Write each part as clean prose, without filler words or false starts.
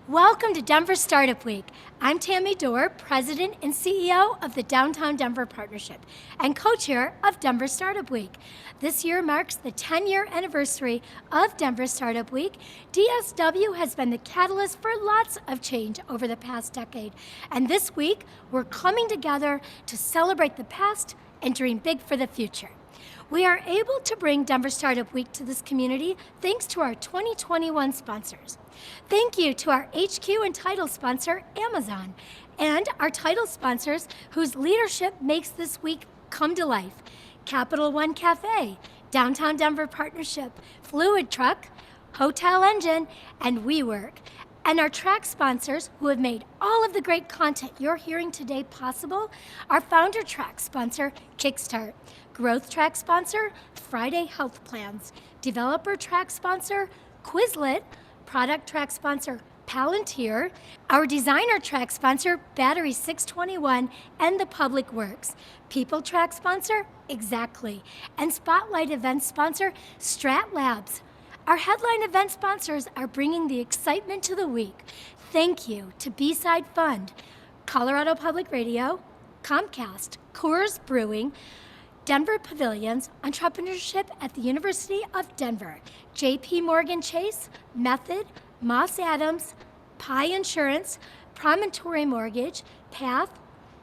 Welcome to Denver Startup Week. I'm Tammy Dorr, President and CEO of the Downtown Denver Partnership and co-chair of Denver Startup Week. This year marks the 10-year anniversary of Denver Startup Week. DSW has been the catalyst for lots of change over the past decade. And this week, we're coming together to celebrate the past and dream big for the future. We are able to bring Denver Startup Week to this community thanks to our 2021 sponsors. Thank you to our HQ and title sponsor, Amazon, and our title sponsors whose leadership makes this week come to life. Capital One Cafe, Downtown Denver Partnership, Fluid Truck, Hotel Engine, and WeWork. And our track sponsors who have made all of the great content you're hearing today possible, our founder track sponsor, Kickstart, growth track sponsor, Friday Health Plans, developer track sponsor, Quizlet, product track sponsor, Palantir, our designer track sponsor, Battery 621, and the Public Works, people track sponsor, Exactly, and spotlight event sponsor, Strat Labs. Our headline event sponsors are bringing the excitement to the week. Thank you to B-Side Fund, Colorado Public Radio, Comcast, Coors Brewing, Denver Pavilions, Entrepreneurship at the University of Denver, JP Morgan Chase, Method, Moss Adams, Pi Insurance, Promontory Mortgage, Path,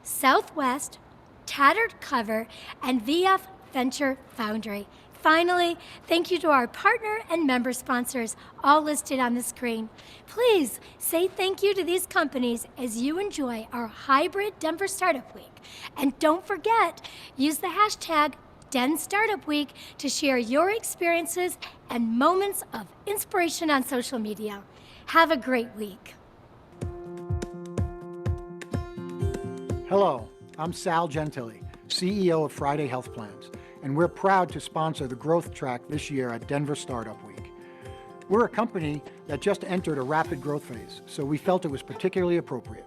Southwest, Tattered Cover, and VF Venture Foundry. Finally, thank you to our partner and member sponsors, all listed on the screen. Please say thank you to these companies as you enjoy our hybrid Denver Startup Week. And don't forget, use the hashtag DenStartupWeek to share your experiences and moments of inspiration on social media. Have a great week. Hello, I'm Sal Gentili, CEO of Friday Health Plans, and we're proud to sponsor the growth track this year at Denver Startup Week. We're a company that just entered a rapid growth phase, so we felt it was particularly appropriate.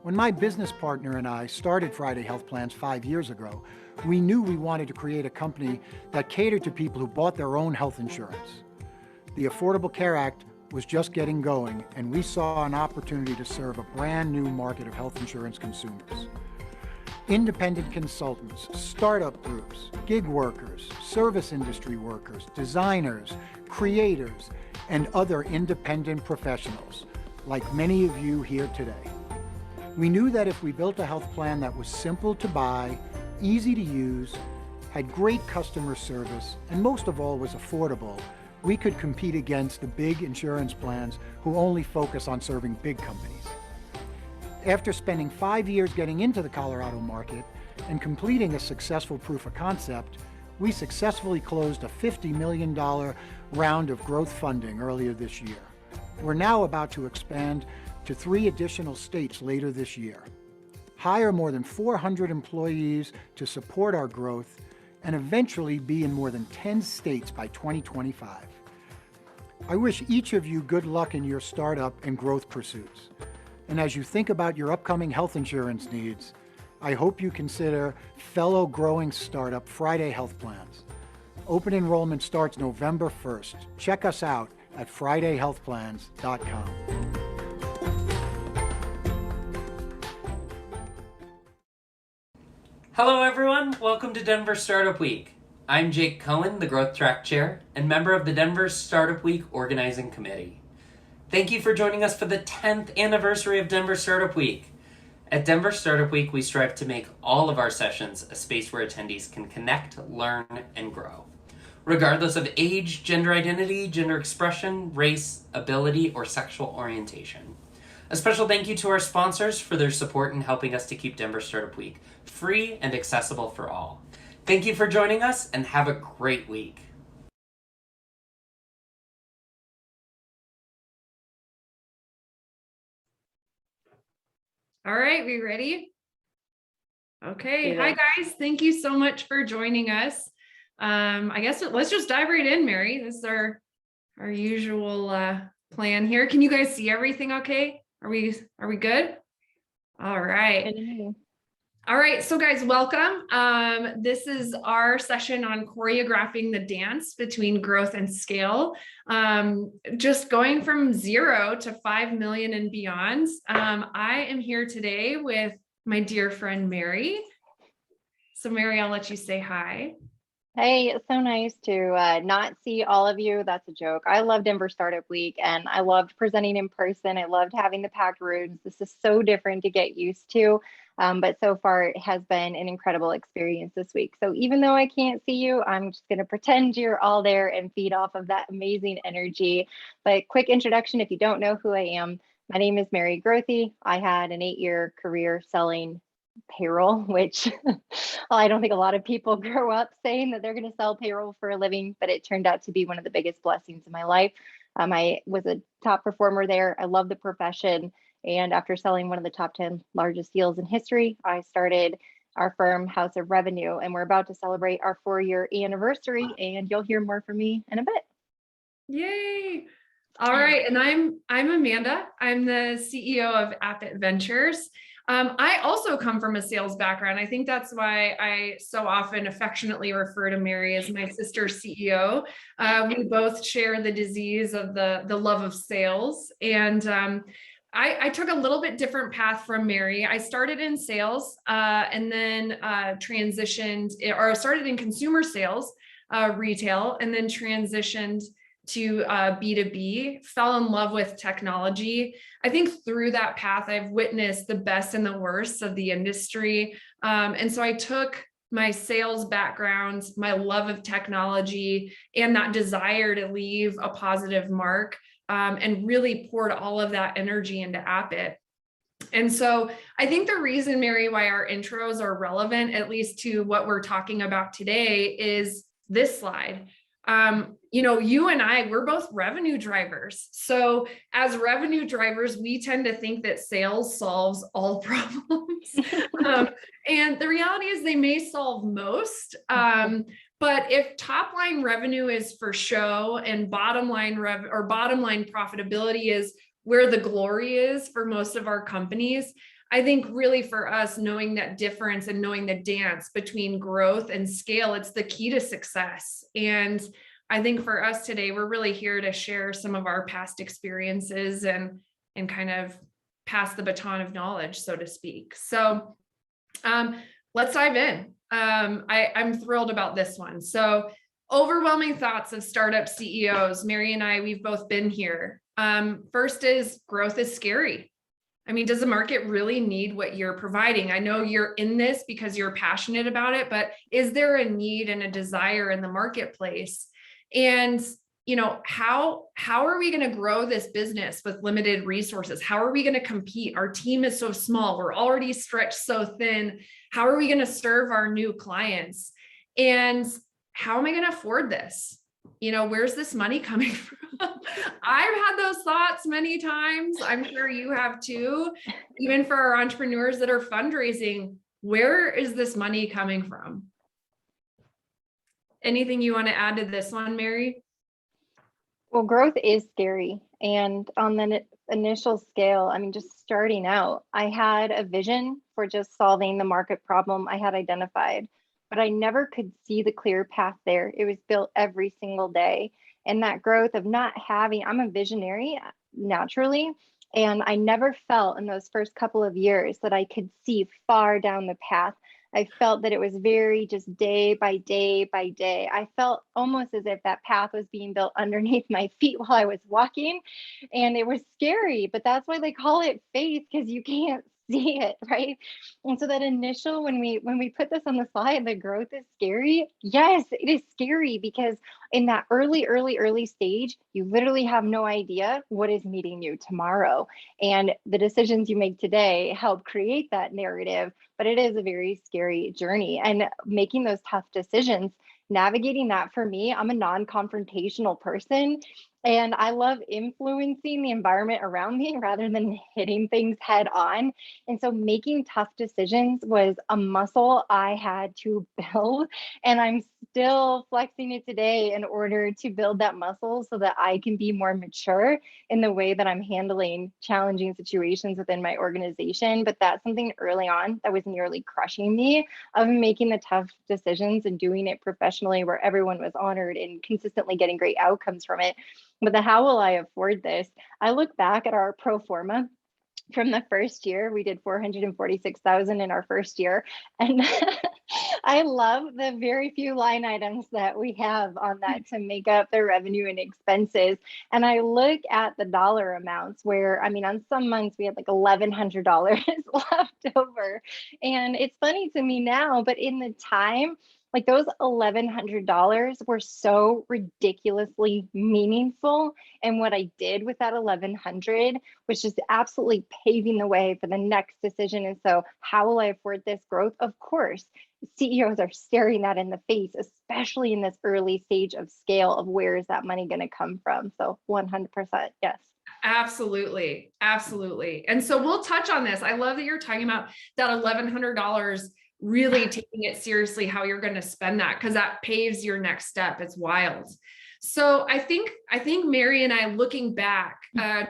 When my business partner and I started Friday Health Plans 5 years ago, we knew we wanted to create a company that catered to people who bought their own health insurance. The Affordable Care Act was just getting going, and we saw an opportunity to serve a brand new market of health insurance consumers. Independent consultants, startup groups, gig workers, service industry workers, designers, creators, and other independent professionals, like many of you here today. We knew that if we built a health plan that was simple to buy, easy to use, had great customer service, and most of all was affordable, we could compete against the big insurance plans who only focus on serving big companies. After spending 5 years getting into the Colorado market and completing a successful proof of concept, we successfully closed a $50 million round of growth funding earlier this year. We're now about to expand to 3 additional states later this year, hire more than 400 employees to support our growth, and eventually be in more than 10 states by 2025. I wish each of you good luck in your startup and growth pursuits. And as you think about your upcoming health insurance needs, I hope you consider fellow growing startup Friday Health Plans. Open enrollment starts November 1st. Check us out at fridayhealthplans.com. Hello everyone, welcome to Denver Startup Week. I'm Jake Cohen, the Growth Track Chair and member of the Denver Startup Week Organizing Committee. Thank you for joining us for the 10th anniversary of Denver Startup Week. At Denver Startup Week, we strive to make all of our sessions a space where attendees can connect, learn, and grow. Regardless of age, gender identity, gender expression, race, ability, or sexual orientation. A special thank you to our sponsors for their support in helping us to keep Denver Startup Week free and accessible for all. Thank you for joining us and have a great week. All right, we ready? Okay, hi guys. Thank you so much for joining us. I guess let's just dive right in, Mary. This is our usual plan here. Can you guys see everything okay? Are we good? All right. All right, so guys, welcome. This is our session on choreographing the dance between growth and scale. Just going from 0 to 5 million and beyond. I am here today with my dear friend, Mary. So Mary, I'll let you say hi. Hey, it's so nice to not see all of you. That's a joke. I love Denver Startup Week and I loved presenting in person. I loved having the packed rooms. This is so different to get used to. But so far it has been an incredible experience this week. So even though I can't see you, I'm just going to pretend you're all there and feed off of that amazing energy. But quick introduction, if you don't know who I am, my name is Mary Grothy. I had an 8-year career selling payroll, which well, I don't think a lot of people grow up saying that they're going to sell payroll for a living, but it turned out to be one of the biggest blessings in my life. I was a top performer there. I love the profession. And after selling one of the top 10 largest deals in history, I started our firm, House of Revenue, and we're about to celebrate our 4-year anniversary. And you'll hear more from me in a bit. Yay! All right, and I'm Amanda. I'm the CEO of Appet Ventures. I also come from a sales background. I think that's why I so often affectionately refer to Mary as my sister CEO. We both share the disease of the love of sales. And I took a little bit different path from Mary. I started in sales and then transitioned, or started in consumer sales, retail, and then transitioned to B2B, fell in love with technology. I think through that path, I've witnessed the best and the worst of the industry. And so I took my sales background, my love of technology, and that desire to leave a positive mark, and really poured all of that energy into Appet. And so I think the reason, Mary, why our intros are relevant, at least to what we're talking about today, is this slide. You and I, we're both revenue drivers. So as revenue drivers, we tend to think that sales solves all problems. And the reality is they may solve most. But if top line revenue is for show and bottom line profitability is where the glory is for most of our companies, I think really for us, knowing that difference and knowing the dance between growth and scale, it's the key to success. And I think for us today, we're really here to share some of our past experiences and kind of pass the baton of knowledge, so to speak. So let's dive in. I'm thrilled about this one. So overwhelming thoughts of startup CEOs. Mary and I, we've both been here. First is growth is scary. I mean, does the market really need what you're providing? I know you're in this because you're passionate about it, but is there a need and a desire in the marketplace? And, how are we going to grow this business with limited resources? How are we going to compete? Our team is so small. We're already stretched so thin. How are we going to serve our new clients? And how am I going to afford this? Where's this money coming from? I've had those thoughts many times. I'm sure you have too. Even for our entrepreneurs that are fundraising, where is this money coming from? Anything you want to add to this one, Mary? Well, growth is scary. And on the initial scale, just starting out, I had a vision for just solving the market problem I had identified, but I never could see the clear path there. It was built every single day. And that growth of not having, I'm a visionary naturally, and I never felt in those first couple of years that I could see far down the path. I felt that it was very just day by day by day. I felt almost as if that path was being built underneath my feet while I was walking, and it was scary, but that's why they call it faith, because you can't see it, right? And so that initial, when we put this on the slide, the growth is scary. Yes, it is scary because in that early stage, you literally have no idea what is meeting you tomorrow. And the decisions you make today help create that narrative, but it is a very scary journey. And making those tough decisions navigating that for me, I'm a non-confrontational person. And I love influencing the environment around me rather than hitting things head on. And so making tough decisions was a muscle I had to build. And I'm still flexing it today in order to build that muscle so that I can be more mature in the way that I'm handling challenging situations within my organization. But that's something early on that was nearly crushing me, of making the tough decisions and doing it professionally where everyone was honored and consistently getting great outcomes from it. But the how will I afford this? I look back at our pro forma from the first year. We did 446,000 in our first year. And I love the very few line items that we have on that to make up the revenue and expenses. And I look at the dollar amounts where, I mean, on some months we had like $1,100 left over. And it's funny to me now, but in the time, like those $1,100 were so ridiculously meaningful. And what I did with that 1,100 was just absolutely paving the way for the next decision. And so how will I afford this growth? Of course, CEOs are staring that in the face, especially in this early stage of scale of where is that money going to come from? So 100%, yes. Absolutely. Absolutely. And so we'll touch on this. I love that you're talking about that $1,100, really taking it seriously, how you're going to spend that, because that paves your next step. It's wild. So I think Mary and I, looking back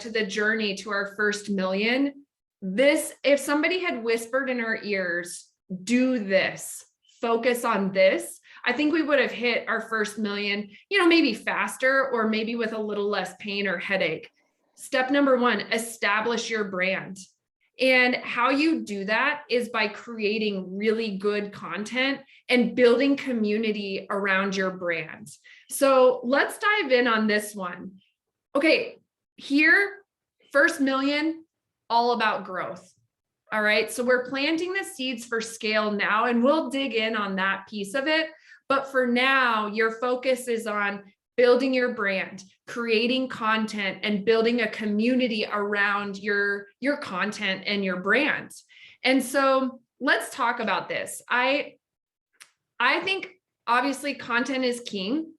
to the journey to our first million, this, if somebody had whispered in our ears, do this, focus on this, I think we would have hit our first million, maybe faster, or maybe with a little less pain or headache. Step number one, establish your brand. And how you do that is by creating really good content and building community around your brand. So let's dive in on this one. Okay, here, first million, all about growth. All right, so we're planting the seeds for scale now, and we'll dig in on that piece of it. But for now, your focus is on building your brand, creating content, and building a community around your content and your brand. And so let's talk about this. I think obviously content is king,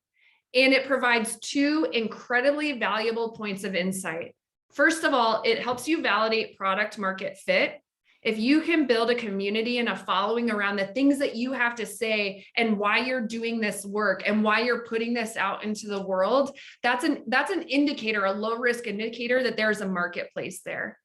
and it provides two incredibly valuable points of insight. First of all, it helps you validate product market fit. If you can build a community and a following around the things that you have to say and why you're doing this work and why you're putting this out into the world, that's an indicator, a low risk indicator that there's a marketplace there.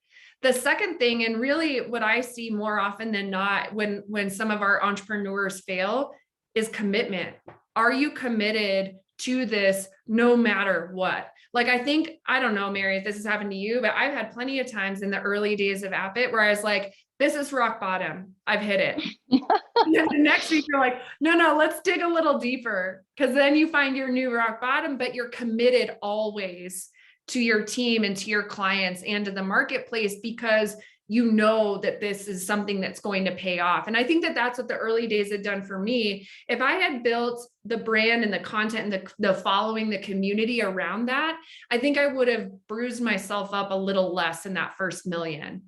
The second thing, and really what I see more often than not when some of our entrepreneurs fail, is commitment. Are you committed to this no matter what? Like, I don't know, Mary, if this has happened to you, but I've had plenty of times in the early days of Appit where I was like, this is rock bottom, I've hit it. And then the next week you're like, no, let's dig a little deeper, because then you find your new rock bottom, but you're committed always to your team and to your clients and to the marketplace, because you know that this is something that's going to pay off. And I think that that's what the early days had done for me. If I had built the brand and the content and the following, the community around that, I think I would have bruised myself up a little less in that first million.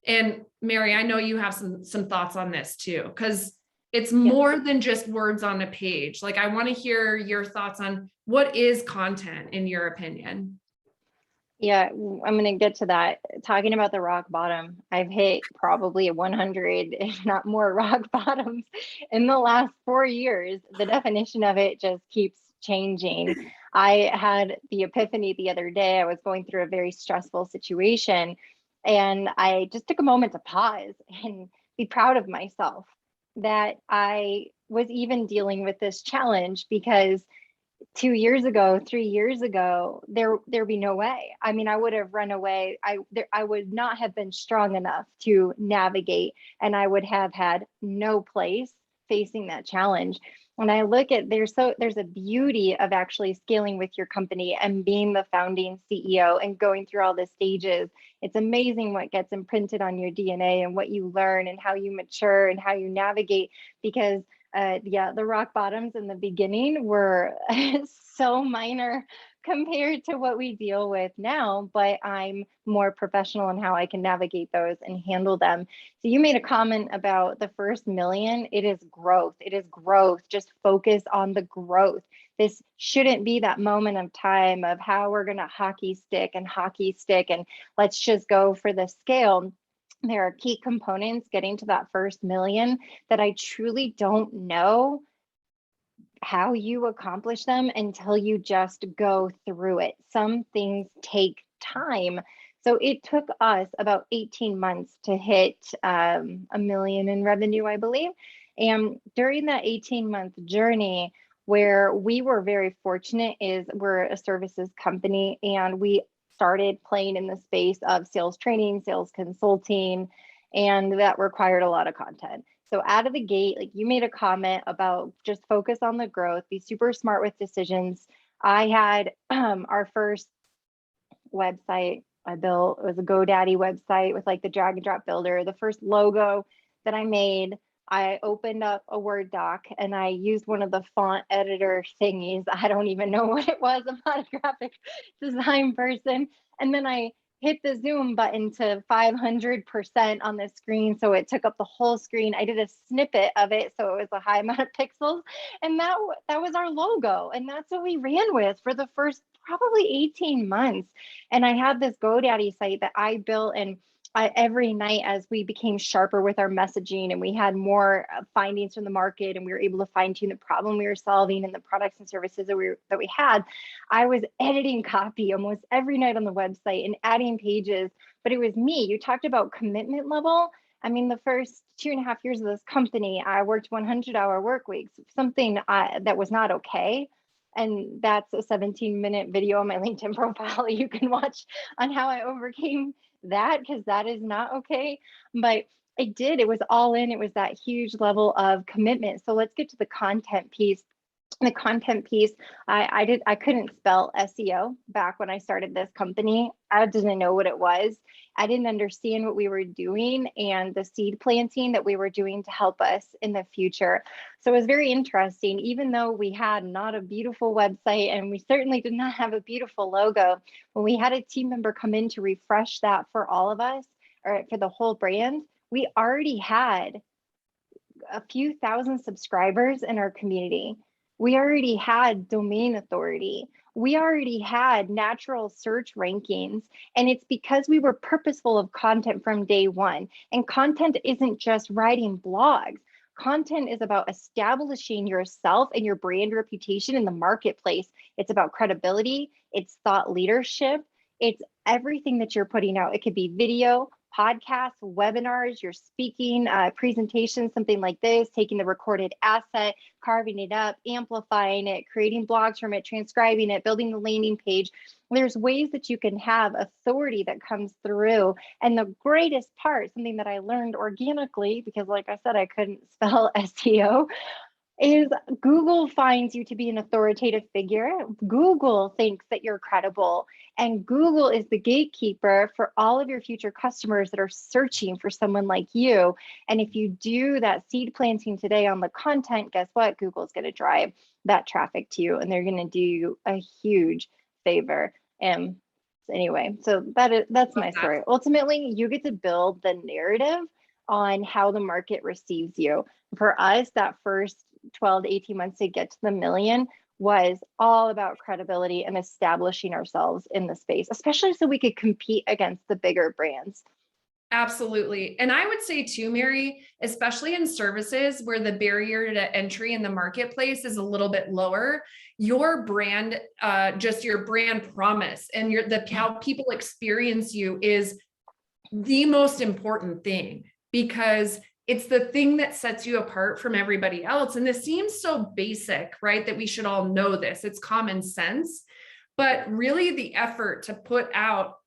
And Mary, I know you have some thoughts on this too, because it's more than just words on a page. Like, I want to hear your thoughts on what is content in your opinion. Yeah, I'm going to get to that. Talking about the rock bottom, I've hit probably 100, if not more, rock bottoms in the last 4 years. The definition of it just keeps changing. I had the epiphany the other day. I was going through a very stressful situation, and I just took a moment to pause and be proud of myself that I was even dealing with this challenge, because 2 years ago, 3 years ago, there'd be no way. I mean, I would have run away. I would not have been strong enough to navigate, and I would have had no place facing that challenge. When I look at, there's a beauty of actually scaling with your company and being the founding CEO and going through all the stages. It's amazing what gets imprinted on your DNA and what you learn and how you mature and how you navigate, because the rock bottoms in the beginning were so minor compared to what we deal with now, but I'm more professional in how I can navigate those and handle them. So you made a comment about the first million. It is growth. It is growth. Just focus on the growth. This shouldn't be that moment of time of how we're going to hockey stick and let's just go for the scale. There are key components getting to that first million that I truly don't know how you accomplish them until you just go through it. Some things take time. So it took us about 18 months to hit $1 million in revenue, I believe. And during that 18-month journey, where we were very fortunate is we're a services company and we started playing in the space of sales training, sales consulting, and that required a lot of content. So out of the gate, like you made a comment about just focus on the growth, be super smart with decisions. I had our first website I built, it was a GoDaddy website with like the drag and drop builder. The first logo that I made, I opened up a Word doc and I used one of the font editor thingies. I don't even know what it was. I'm not a graphic design person. And then I hit the zoom button to 500% on the screen. So it took up the whole screen. I did a snippet of it. So it was a high amount of pixels. And that was our logo. And that's what we ran with for the first probably 18 months. And I had this GoDaddy site that I built, and every night as we became sharper with our messaging and we had more findings from the market and we were able to fine tune the problem we were solving and the products and services that we had, I was editing copy almost every night on the website and adding pages, but it was me. You talked about commitment level. I mean, the first 2.5 years of this company, I worked 100-hour work weeks, something that was not okay. And that's a 17-minute video on my LinkedIn profile you can watch on how I overcame that, because that is not okay. But it was all in. It was that huge level of commitment. So let's get to the content piece. The content piece, I couldn't spell SEO back when I started this company. I didn't know what it was. I didn't understand what we were doing and the seed planting that we were doing to help us in the future. So it was very interesting, even though we had not a beautiful website and we certainly did not have a beautiful logo, when we had a team member come in to refresh that for all of us, or for the whole brand, we already had a few thousand subscribers in our community. We already had domain authority. We already had natural search rankings. And it's because we were purposeful of content from day one. And content isn't just writing blogs. Content is about establishing yourself and your brand reputation in the marketplace. It's about credibility. It's thought leadership. It's everything that you're putting out. It could be video, podcasts, webinars, you're speaking, presentations, something like this, taking the recorded asset, carving it up, amplifying it, creating blogs from it, transcribing it, building the landing page. There's ways that you can have authority that comes through. And the greatest part, something that I learned organically, because like I said, I couldn't spell SEO, is Google finds you to be an authoritative figure. Google thinks that you're credible, and Google is the gatekeeper for all of your future customers that are searching for someone like you. And if you do that seed planting today on the content, guess what? Google's going to drive that traffic to you, and they're going to do you a huge favor. Anyway, so that's my story. Ultimately, you get to build the narrative on how the market receives you. For us, that first 12 to 18 months to get to the million was all about credibility and establishing ourselves in the space, especially so we could compete against the bigger brands. Absolutely. And I would say too, Mary, especially in services where the barrier to entry in the marketplace is a little bit lower, your brand, just your brand promise and how people experience you is the most important thing, because it's the thing that sets you apart from everybody else. And this seems so basic, right? That we should all know this. It's common sense, but really the effort to put out,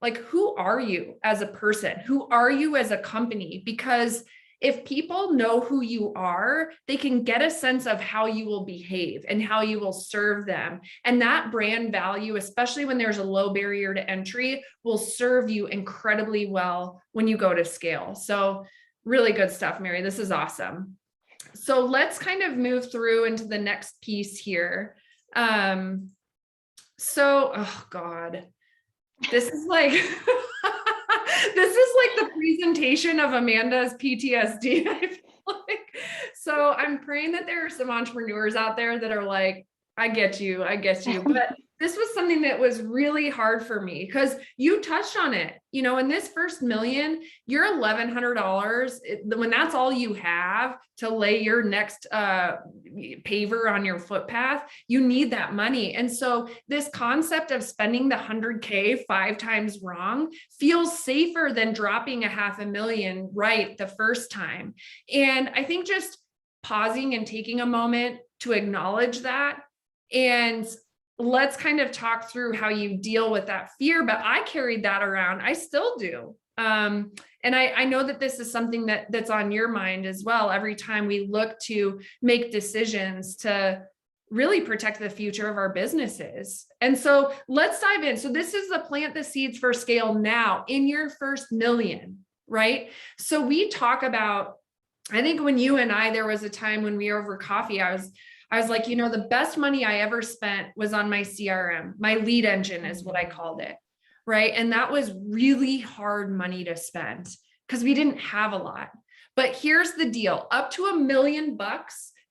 like, who are you as a person? Who are you as a company? Because if people know who you are, they can get a sense of how you will behave and how you will serve them. And that brand value, especially when there's a low barrier to entry, will serve you incredibly well when you go to scale. So really good stuff, Mary. This is awesome. So let's kind of move through into the next piece here. So, oh God, this is like, this is like the presentation of Amanda's PTSD. I feel like. So I'm praying that there are some entrepreneurs out there that are like, I get you. But this was something that was really hard for me because you touched on it. In this first million, your $1,100, when that's all you have to lay your next paver on your footpath, you need that money. And so this concept of spending the 100K 5 times wrong feels safer than dropping a $500,000 right the first time. And I think just pausing and taking a moment to acknowledge that, and let's kind of talk through how you deal with that fear. But I carried that around. I still do. And I know that this is something that's on your mind as well. Every time we look to make decisions to really protect the future of our businesses. And so let's dive in. So this is the plant the seeds for scale now in your first million, right? So we talk about, I think when you and I, there was a time when we were over coffee, I was like, the best money I ever spent was on my CRM. My lead engine is what I called it. Right. And that was really hard money to spend because we didn't have a lot. But here's the deal, up to $1 million,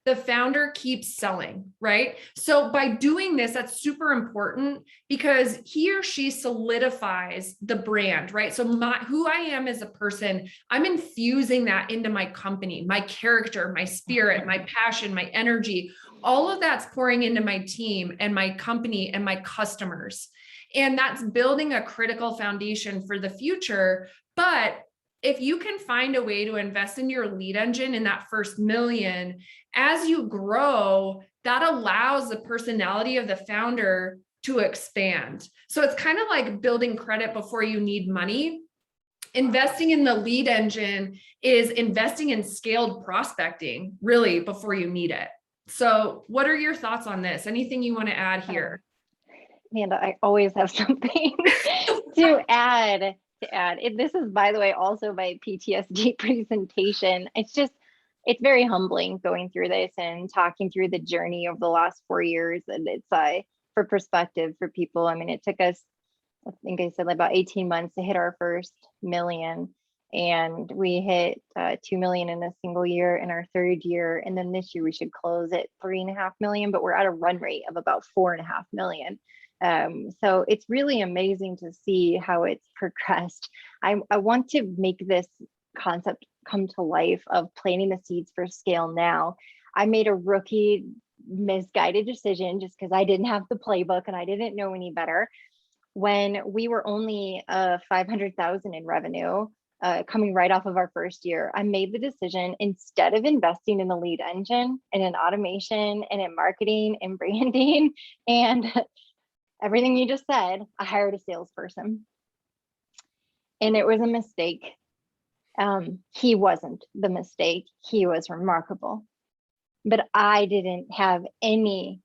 the founder keeps selling, right? So by doing this, that's super important because he or she solidifies the brand, right? So who I am as a person, I'm infusing that into my company, my character, my spirit, my passion, my energy, all of that's pouring into my team and my company and my customers. And that's building a critical foundation for the future. But if you can find a way to invest in your lead engine in that first million, as you grow, that allows the personality of the founder to expand. So it's kind of like building credit before you need money. Investing in the lead engine is investing in scaled prospecting, really, before you need it. So what are your thoughts on this? Anything you want to add here? Amanda, I always have something to add. This is, by the way, also my PTSD presentation. It's very humbling going through this and talking through the journey of the last 4 years. And it's for perspective for people. I mean, it took us, I think I said about 18 months to hit our first million. And we hit 2 million in a single year in our third year. And then this year we should close at 3.5 million, but we're at a run rate of about 4.5 million. So it's really amazing to see how it's progressed. I want to make this concept come to life of planting the seeds for scale now. I made a rookie misguided decision just because I didn't have the playbook and I didn't know any better. When we were only 500,000 in revenue, coming right off of our first year, I made the decision, instead of investing in the lead engine and in automation and in marketing and branding and everything you just said, I hired a salesperson. And it was a mistake. He wasn't the mistake. He was remarkable. But I didn't have any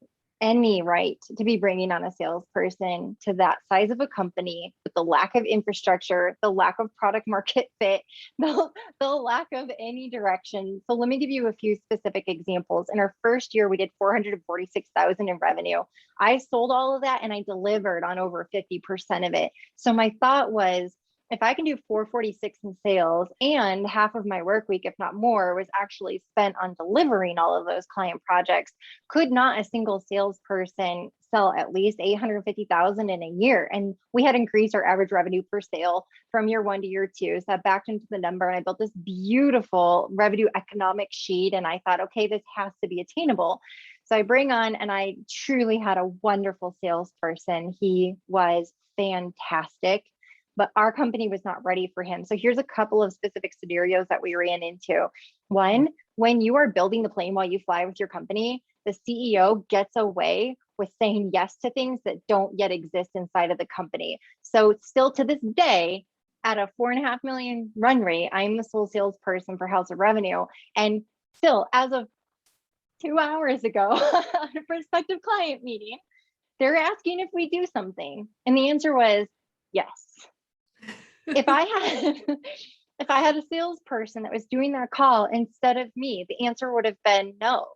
right to be bringing on a salesperson to that size of a company with the lack of infrastructure, the lack of product market fit, the lack of any direction. So let me give you a few specific examples. In our first year, we did 446,000 in revenue. I sold all of that and I delivered on over 50% of it. So my thought was, if I can do 446 in sales and half of my work week, if not more, was actually spent on delivering all of those client projects, could not a single salesperson sell at least 850,000 in a year? And we had increased our average revenue per sale from year 1 to year 2. So I backed into the number and I built this beautiful revenue economic sheet. And I thought, okay, this has to be attainable. So I bring on, and I truly had a wonderful salesperson. He was fantastic. But our company was not ready for him. So here's a couple of specific scenarios that we ran into. One, when you are building the plane while you fly with your company, the CEO gets away with saying yes to things that don't yet exist inside of the company. So still to this day, at a 4.5 million run rate, I'm the sole salesperson for House of Revenue. And still, as of 2 hours ago, on a prospective client meeting, they're asking if we do something. And the answer was yes. If I had a salesperson that was doing that call instead of me, the answer would have been no,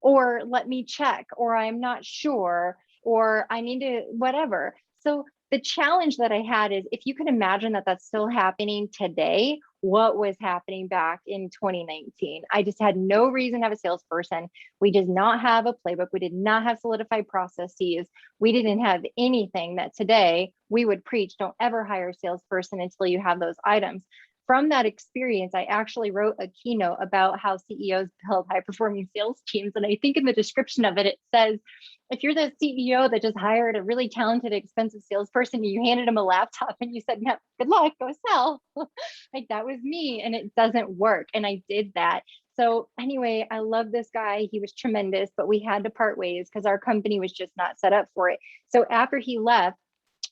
or let me check, or I'm not sure, or I need to whatever. So the challenge that I had is, if you can imagine that that's still happening today, what was happening back in 2019? I just had no reason to have a salesperson. We did not have a playbook. We did not have solidified processes. We didn't have anything that today we would preach. Don't ever hire a salesperson until you have those items. From that experience, I actually wrote a keynote about how CEOs build high performing sales teams. And I think in the description of it, it says, if you're the CEO that just hired a really talented, expensive salesperson, you handed him a laptop and you said, "Yeah, good luck, go sell." Like, that was me, and it doesn't work. And I did that. So anyway, I love this guy. He was tremendous, but we had to part ways because our company was just not set up for it. So after he left,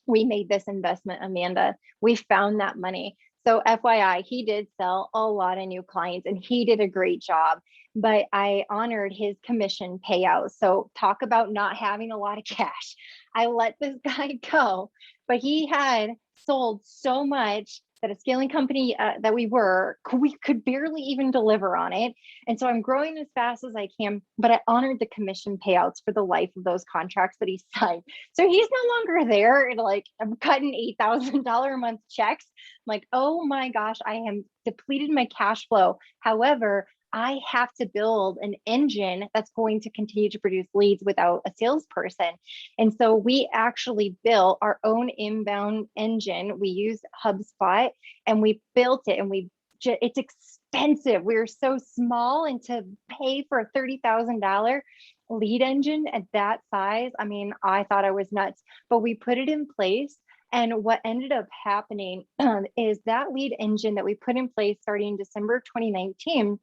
we made this investment, Amanda. We found that money. So FYI, he did sell a lot of new clients and he did a great job, but I honored his commission payout. So talk about not having a lot of cash. I let this guy go, but he had sold so much that a scaling company that we could barely even deliver on it. And so I'm growing as fast as I can, but I honored the commission payouts for the life of those contracts that he signed. So he's no longer there. And like, I'm cutting $8,000 a month checks. I'm like, oh my gosh, I am depleted my cash flow. However, I have to build an engine that's going to continue to produce leads without a salesperson. And so we actually built our own inbound engine. We use HubSpot and we built it, and it's expensive. We're so small, and to pay for a $30,000 lead engine at that size, I mean, I thought I was nuts, but we put it in place. And what ended up happening is that lead engine that we put in place starting December 2019,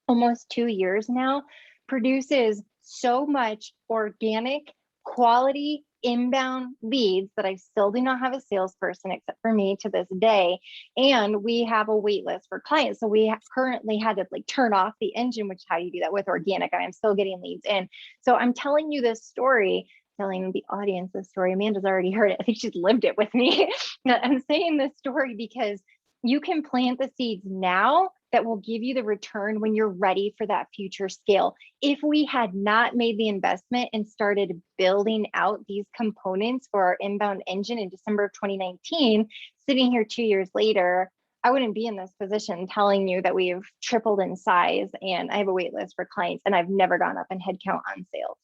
almost 2 years now, produces so much organic quality inbound leads that I still do not have a salesperson except for me to this day. And we have a wait list for clients. So we currently had to like turn off the engine, which is how you do that with organic. I am still getting leads in. So I'm telling you this story, telling the audience this story. Amanda's already heard it. I think she's lived it with me. I'm saying this story because you can plant the seeds now that will give you the return when you're ready for that future scale. If we had not made the investment and started building out these components for our inbound engine in December of 2019, sitting here 2 years later, I wouldn't be in this position telling you that we've tripled in size and I have a wait list for clients and I've never gone up in headcount on sales.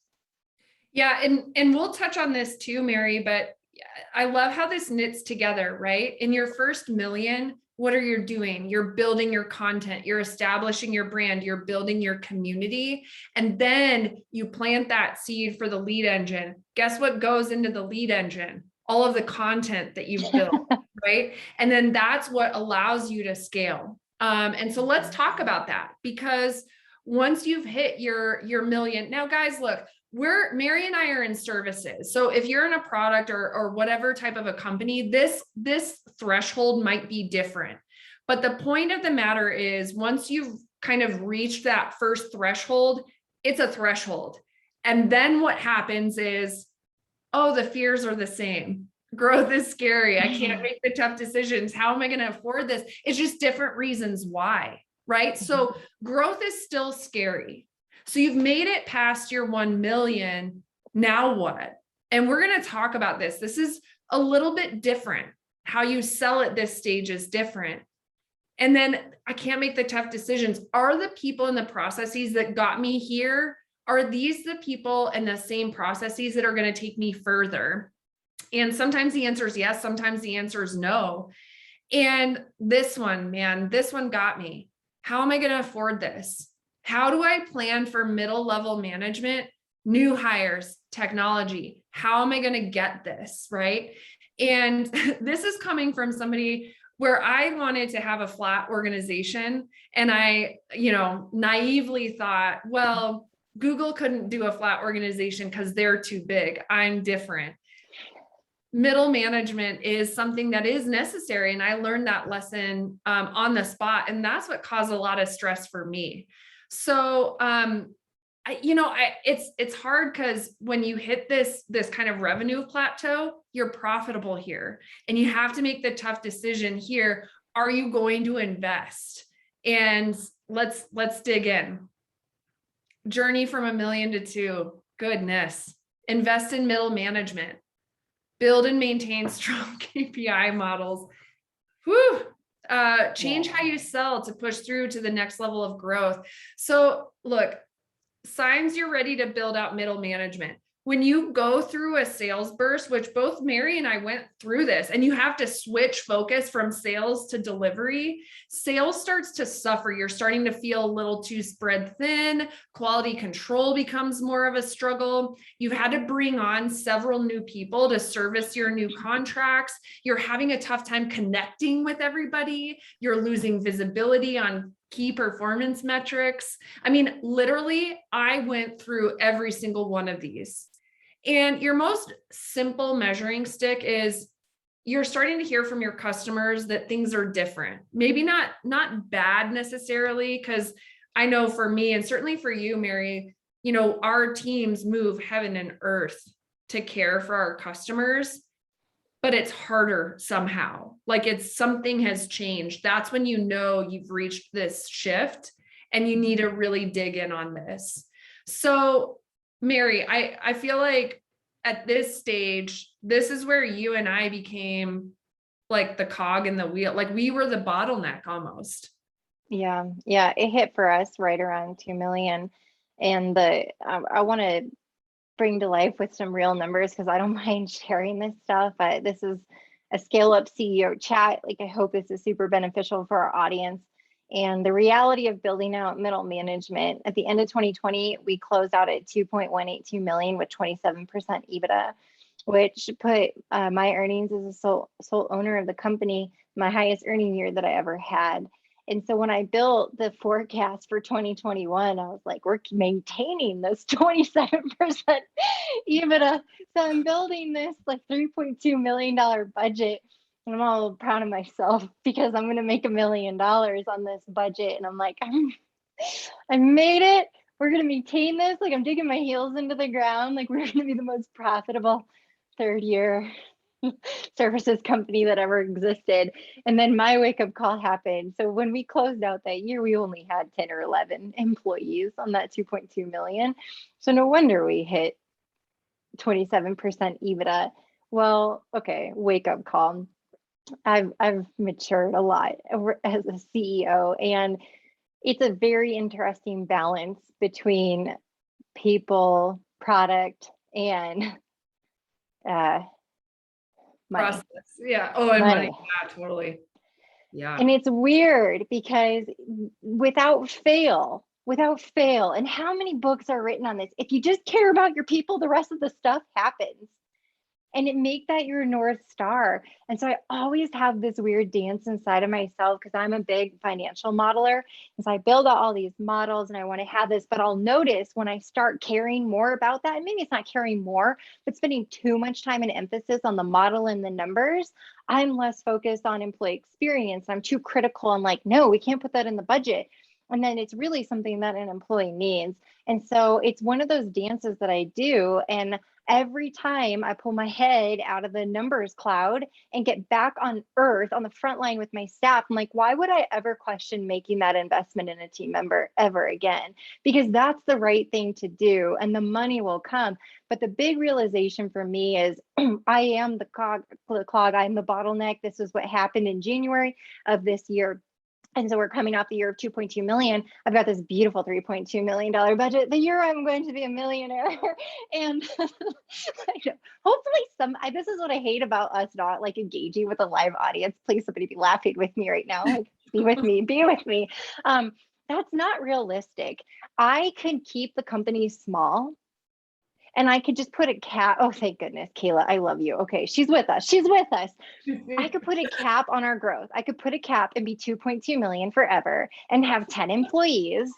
Yeah, and we'll touch on this too, Mary, but I love how this knits together, right? In your first million, what are you doing? You're building your content, you're establishing your brand, you're building your community, and then you plant that seed for the lead engine. Guess what goes into the lead engine? All of the content that you've built, right? And then that's what allows you to scale. And so let's talk about that, because once you've hit your million, now guys, look, Mary and I are in services. So if you're in a product or whatever type of a company, this threshold might be different. But the point of the matter is, once you've kind of reached that first threshold, it's a threshold. And then what happens is, oh, the fears are the same. Growth is scary. I can't make the tough decisions. How am I going to afford this? It's just different reasons why, right? So growth is still scary. So you've made it past your 1 million. Now what? And we're going to talk about this. This is a little bit different. How you sell at this stage is different. And then I can't make the tough decisions. Are the people and the processes that got me here, are these the people and the same processes that are going to take me further? And sometimes the answer is yes. Sometimes the answer is no. And this one, man, this one got me. How am I going to afford this? How do I plan for middle level management, new hires, technology? How am I going to get this, right? And this is coming from somebody where I wanted to have a flat organization. And I, naively thought, well, Google couldn't do a flat organization because they're too big. I'm different. Middle management is something that is necessary. And I learned that lesson on the spot. And that's what caused a lot of stress for me. So, it's hard because when you hit this kind of revenue plateau, you're profitable here and you have to make the tough decision here. Are you going to invest? And let's dig in. Journey from 1 million to 2. Goodness. invest in middle management, build and maintain strong KPI models. Whew. Change how you sell to push through to the next level of growth. So look, signs you're ready to build out middle management. When you go through a sales burst, which both Mary and I went through this, and you have to switch focus from sales to delivery, sales starts to suffer. You're starting to feel a little too spread thin. Quality control becomes more of a struggle. You've had to bring on several new people to service your new contracts. You're having a tough time connecting with everybody. You're losing visibility on key performance metrics. I mean, literally, I went through every single one of these. And your most simple measuring stick is you're starting to hear from your customers that things are different. Maybe not bad necessarily, because I know for me, and certainly for you, Mary, our teams move heaven and earth to care for our customers, but it's harder somehow. Like something has changed. That's when you've reached this shift and you need to really dig in on this. So Mary, I feel like at this stage, this is where you and I became like the cog in the wheel. Like we were the bottleneck almost. Yeah, it hit for us right around 2 million. And I want to bring to life with some real numbers because I don't mind sharing this stuff. This is a scale up CEO chat. Like I hope this is super beneficial for our audience. And the reality of building out middle management at the end of 2020, we closed out at 2.182 million with 27% EBITDA, which put my earnings as a sole owner of the company, my highest earning year that I ever had. And so when I built the forecast for 2021, I was like, we're maintaining this 27% EBITDA. So I'm building this like $3.2 million budget. And I'm all proud of myself because I'm going to make $1 million on this budget. And I'm like, I made it. We're going to maintain this. Like I'm digging my heels into the ground. Like we're going to be the most profitable third year services company that ever existed. And then my wake up call happened. So when we closed out that year, we only had 10 or 11 employees on that 2.2 million. So no wonder we hit 27% EBITDA. Well, okay, wake up call. I've matured a lot as a CEO, and it's a very interesting balance between people, product, and money. Process. Yeah. Oh, and money. Yeah, totally. Yeah. And it's weird because without fail, and how many books are written on this? If you just care about your people, the rest of the stuff happens. And it make that your North Star. And so I always have this weird dance inside of myself because I'm a big financial modeler. And so I build out all these models and I want to have this, but I'll notice when I start caring more about that, and maybe it's not caring more, but spending too much time and emphasis on the model and the numbers, I'm less focused on employee experience. I'm too critical. I'm like, no, we can't put that in the budget. And then it's really something that an employee needs. And so it's one of those dances that I do. And every time I pull my head out of the numbers cloud and get back on earth on the front line with my staff, I'm like, why would I ever question making that investment in a team member ever again? Because that's the right thing to do and the money will come. But the big realization for me is I am the clog, I'm the bottleneck. This is what happened in January of this year. And so we're coming off the year of 2.2 million. I've got this beautiful $3.2 million budget. The year I'm going to be a millionaire. And hopefully this is what I hate about us not like engaging with a live audience. Please, somebody be laughing with me right now. Like, be with me. That's not realistic. I could keep the company small. And I could just put a cap. Oh, thank goodness, Kayla, I love you. Okay, she's with us. I could put a cap on our growth. I could put a cap and be 2.2 million forever and have 10 employees,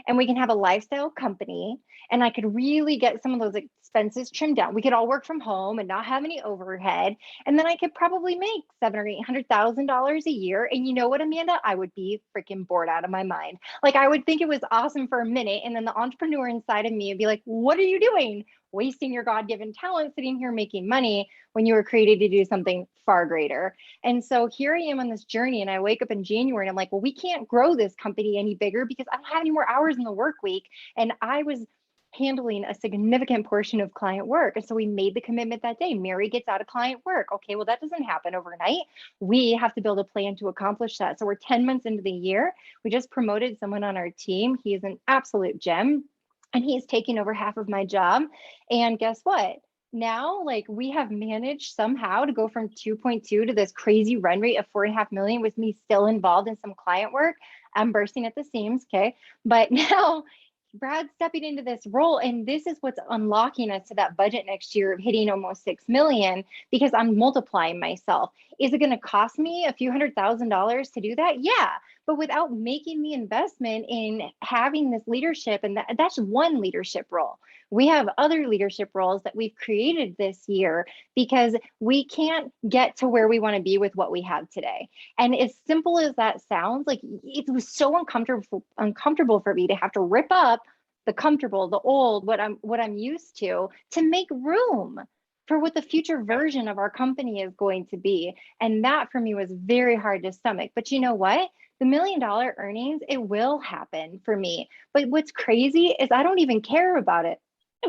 and we can have a lifestyle company. And I could really get some of those expenses trimmed down. We could all work from home and not have any overhead. And then I could probably make $700,000 or $800,000 a year. And you know what, Amanda? I would be freaking bored out of my mind. Like I would think it was awesome for a minute. And then the entrepreneur inside of me would be like, what are you doing? Wasting your God-given talent sitting here making money when you were created to do something far greater. And so here I am on this journey, and I wake up in January and I'm like, well, we can't grow this company any bigger because I don't have any more hours in the work week. And I was handling a significant portion of client work. And so we made the commitment that day. Mary gets out of client work. Okay, well, that doesn't happen overnight. We have to build a plan to accomplish that. So we're 10 months into the year. We just promoted someone on our team. He is an absolute gem, and he's taking over half of my job. And guess what? Now, like, we have managed somehow to go from 2.2 to this crazy run rate of 4.5 million with me still involved in some client work. I'm bursting at the seams, okay? But now Brad's stepping into this role, and this is what's unlocking us to that budget next year of hitting almost 6 million, because I'm multiplying myself. Is it going to cost me a few $100,000 to do that? Yeah, but without making the investment in having this leadership, and that's one leadership role. We have other leadership roles that we've created this year because we can't get to where we want to be with what we have today. And as simple as that sounds, like, it was so uncomfortable for me to have to rip up the comfortable, the old, what I'm used to make room for what the future version of our company is going to be. And that for me was very hard to stomach. But you know what? The $1 million earnings, it will happen for me. But what's crazy is I don't even care about it,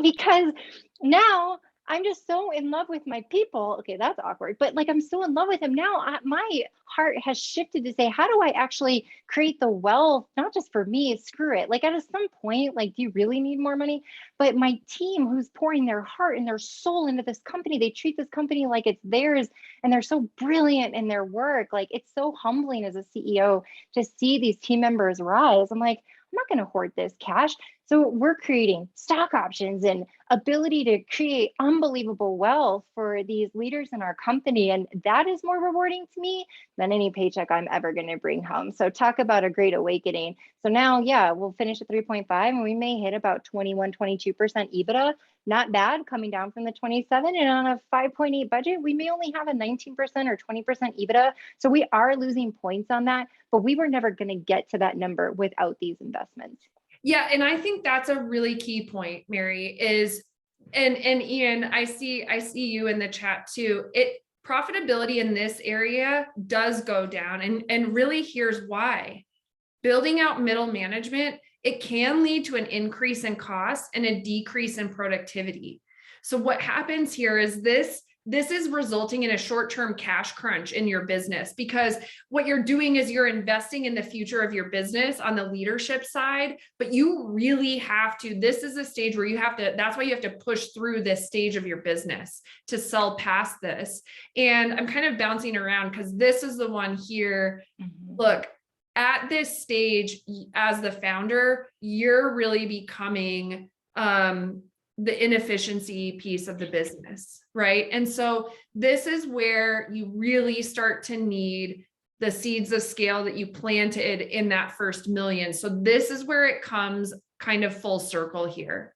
because now I'm just so in love with my people. Okay, that's awkward, but like, I'm so in love with him now. My heart has shifted to say, how do I actually create the wealth, not just for me, screw it. Like, at some point, like, do you really need more money? But my team, who's pouring their heart and their soul into this company, they treat this company like it's theirs, and they're so brilliant in their work. Like, it's so humbling as a CEO to see these team members rise. I'm like, I'm not going to hoard this cash. So we're creating stock options and ability to create unbelievable wealth for these leaders in our company. And that is more rewarding to me than any paycheck I'm ever going to bring home. So talk about a great awakening. So now, yeah, we'll finish at 3.5 and we may hit about 21, 22% EBITDA. Not bad, coming down from the 27. And on a 5.8 budget, we may only have a 19% or 20% EBITDA. So we are losing points on that, but we were never going to get to that number without these investments. Yeah, and I think that's a really key point, Mary, is, and Ian, I see you in the chat too. Profitability in this area does go down, and really here's why. Building out middle management, it can lead to an increase in cost and a decrease in productivity. So what happens here is this is resulting in a short-term cash crunch in your business, because what you're doing is you're investing in the future of your business on the leadership side, but you really have to, this is a stage where you have to, that's why you have to push through this stage of your business to sell past this. And I'm kind of bouncing around because this is the one here. Look, at this stage, as the founder, you're really becoming the inefficiency piece of the business, right? And so this is where you really start to need the seeds of scale that you planted in that first million. So this is where it comes kind of full circle here.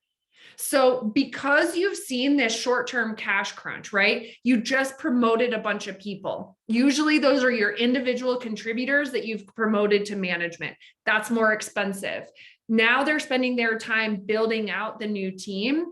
So because you've seen this short-term cash crunch, right? You just promoted a bunch of people. Usually those are your individual contributors that you've promoted to management. That's more expensive. Now they're spending their time building out the new team,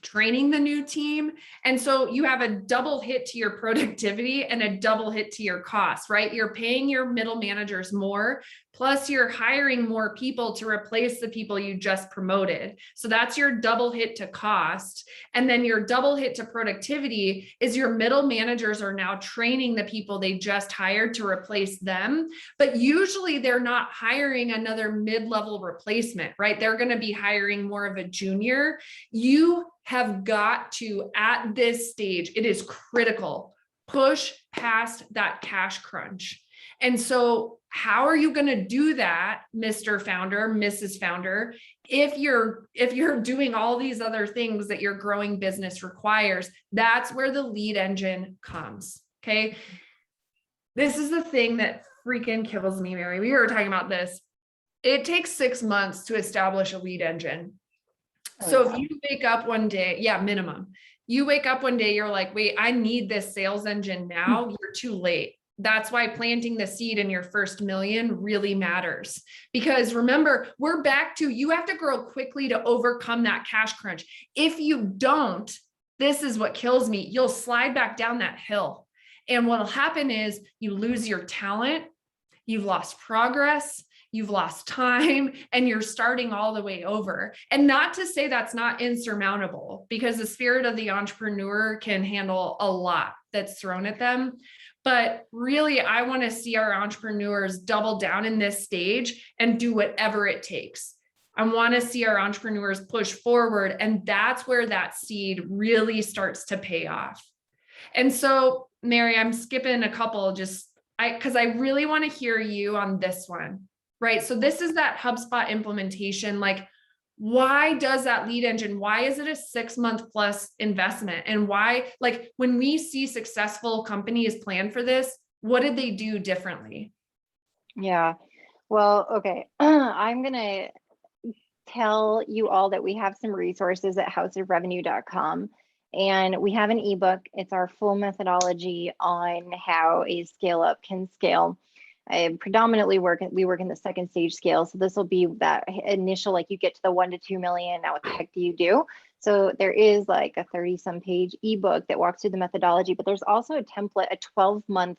training the new team. And so you have a double hit to your productivity and a double hit to your costs, right? You're paying your middle managers more, plus you're hiring more people to replace the people you just promoted. So that's your double hit to cost. And then your double hit to productivity is your middle managers are now training the people they just hired to replace them. But usually they're not hiring another mid-level replacement, right? They're going to be hiring more of a junior. You have got to, at this stage, it is critical, push past that cash crunch. And so how are you going to do that, Mr. Founder, Mrs. Founder, if you're doing all these other things that your growing business requires? That's where the lead engine comes. Okay. This is the thing that freaking kills me, Mary. We were talking about this. It takes 6 months to establish a lead engine. So if you wake up one day, minimum, you wake up one day, you're like, wait, I need this sales engine now. You're too late. That's why planting the seed in your first million really matters, because remember, we're back to, you have to grow quickly to overcome that cash crunch. If you don't, this is what kills me. You'll slide back down that hill. And what'll happen is you lose your talent. You've lost progress. you've lost time, and you're starting all the way over. And not to say that's not insurmountable, because the spirit of the entrepreneur can handle a lot that's thrown at them. But really, I want to see our entrepreneurs double down in this stage and do whatever it takes. I want to see our entrepreneurs push forward. And that's where that seed really starts to pay off. And so, Mary, I'm skipping a couple because I really want to hear you on this one, right? So this is that HubSpot implementation. Like, why does that lead engine? Why is it a 6-month plus investment? And why, like, when we see successful companies plan for this, what did they do differently? Yeah. Well, okay. I'm going to tell you all that we have some resources at houseofrevenue.com. And we have an ebook. It's our full methodology on how a scale up can scale. I predominantly work in the second stage scale. So this will be that initial, like you get to the 1 to 2 million. Now what the heck do you do? So there is like a 30-some page ebook that walks through the methodology, but there's also a template, a 12-month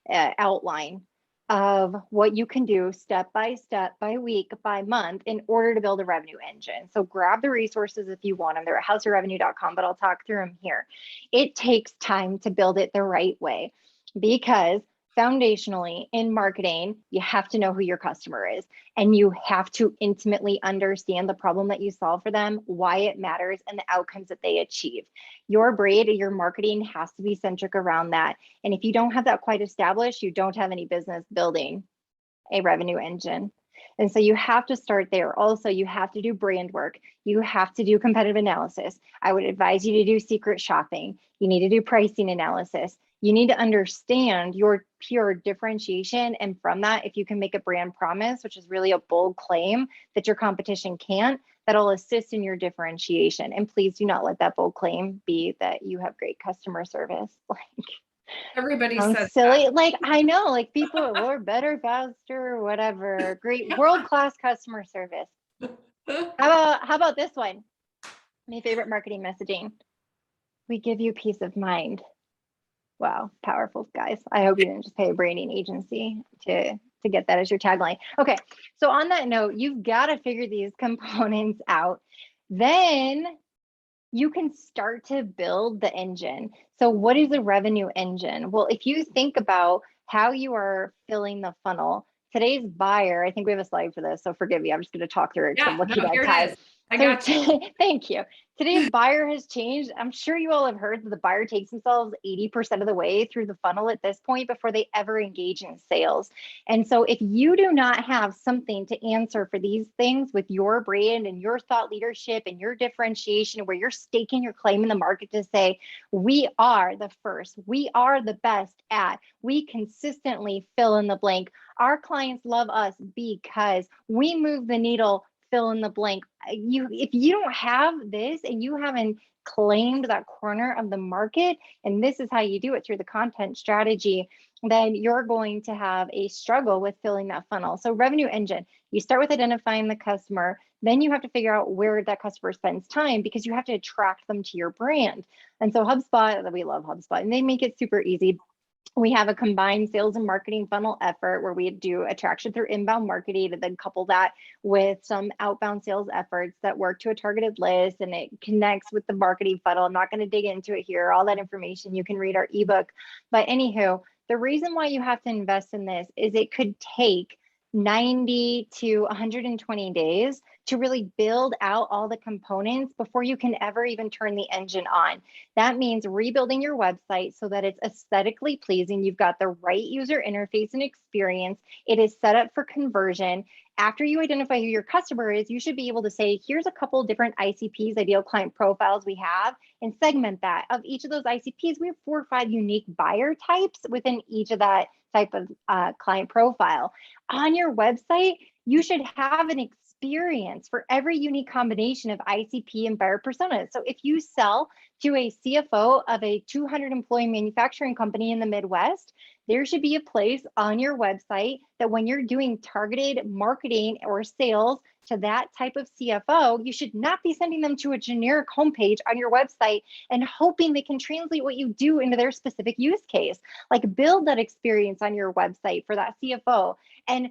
outline of what you can do step by step, by week, by month in order to build a revenue engine. So grab the resources if you want them. They're at houseofrevenue.com, but I'll talk through them here. It takes time to build it the right way, because foundationally in marketing, you have to know who your customer is, and you have to intimately understand the problem that you solve for them, why it matters, and the outcomes that they achieve. Your braid, your marketing has to be centric around that. And if you don't have that quite established, you don't have any business building a revenue engine. And so you have to start there. Also, you have to do brand work. You have to do competitive analysis. I would advise you to do secret shopping. You need to do pricing analysis. You need to understand your pure differentiation. And from that, if you can make a brand promise, which is really a bold claim that your competition can't, that'll assist in your differentiation. And please do not let that bold claim be that you have great customer service. Like, Everybody I'm says silly. that. Like, I know, like people are better, faster, whatever. Great world-class customer service. How about this one? My favorite marketing messaging. We give you peace of mind. Wow, powerful, guys. I hope you didn't just pay a branding agency to get that as your tagline. Okay, so on that note, you've got to figure these components out. Then you can start to build the engine. So what is a revenue engine? Well, if you think about how you are filling the funnel, today's buyer, I think we have a slide for this, so forgive me, I'm just going to talk through it because I'm looking at time. I got you. Thank you. Today's buyer has changed. I'm sure you all have heard that the buyer takes themselves 80% of the way through the funnel at this point before they ever engage in sales. And so if you do not have something to answer for these things with your brand and your thought leadership and your differentiation, where you're staking your claim in the market to say, we are the first, we are the best at, we consistently fill in the blank. Our clients love us because we move the needle, fill in the blank. If you don't have this and you haven't claimed that corner of the market, and this is how you do it through the content strategy, then you're going to have a struggle with filling that funnel. So revenue engine, you start with identifying the customer, then you have to figure out where that customer spends time, because you have to attract them to your brand. And so HubSpot, we love HubSpot, and they make it super easy. We have a combined sales and marketing funnel effort where we do attraction through inbound marketing, and then couple that with some outbound sales efforts that work to a targeted list, and it connects with the marketing funnel. I'm not going to dig into it here. All that information you can read our ebook. But anywho, the reason why you have to invest in this is it could take 90 to 120 days to really build out all the components before you can ever even turn the engine on. That means rebuilding your website so that it's aesthetically pleasing. You've got the right user interface and experience. It is set up for conversion. After you identify who your customer is, you should be able to say, here's a couple of different ICPs, ideal client profiles we have, and segment that. Of each of those ICPs, we have 4 or 5 unique buyer types within each of that type of client profile. On your website, you should have an experience for every unique combination of ICP and buyer personas. So if you sell to a CFO of a 200 employee manufacturing company in the Midwest, There should be a place on your website that when you're doing targeted marketing or sales to that type of CFO, you should not be sending them to a generic homepage on your website and hoping they can translate what you do into their specific use case. Like, build that experience on your website for that CFO and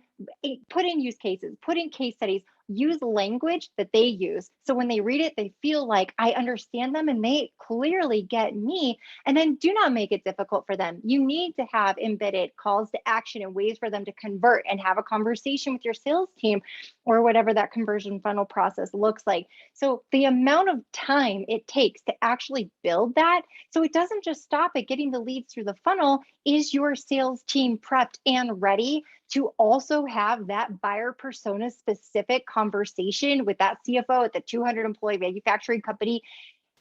put in use cases, put in case studies, use language that they use. So when they read it, they feel like I understand them and they clearly get me. And then do not make it difficult for them. You need to have embedded calls to action and ways for them to convert and have a conversation with your sales team or whatever that conversion funnel process looks like. So the amount of time it takes to actually build that, so it doesn't just stop at getting the leads through the funnel, is your sales team prepped and ready to also have that buyer persona specific conversation with that CFO at the 200 employee manufacturing company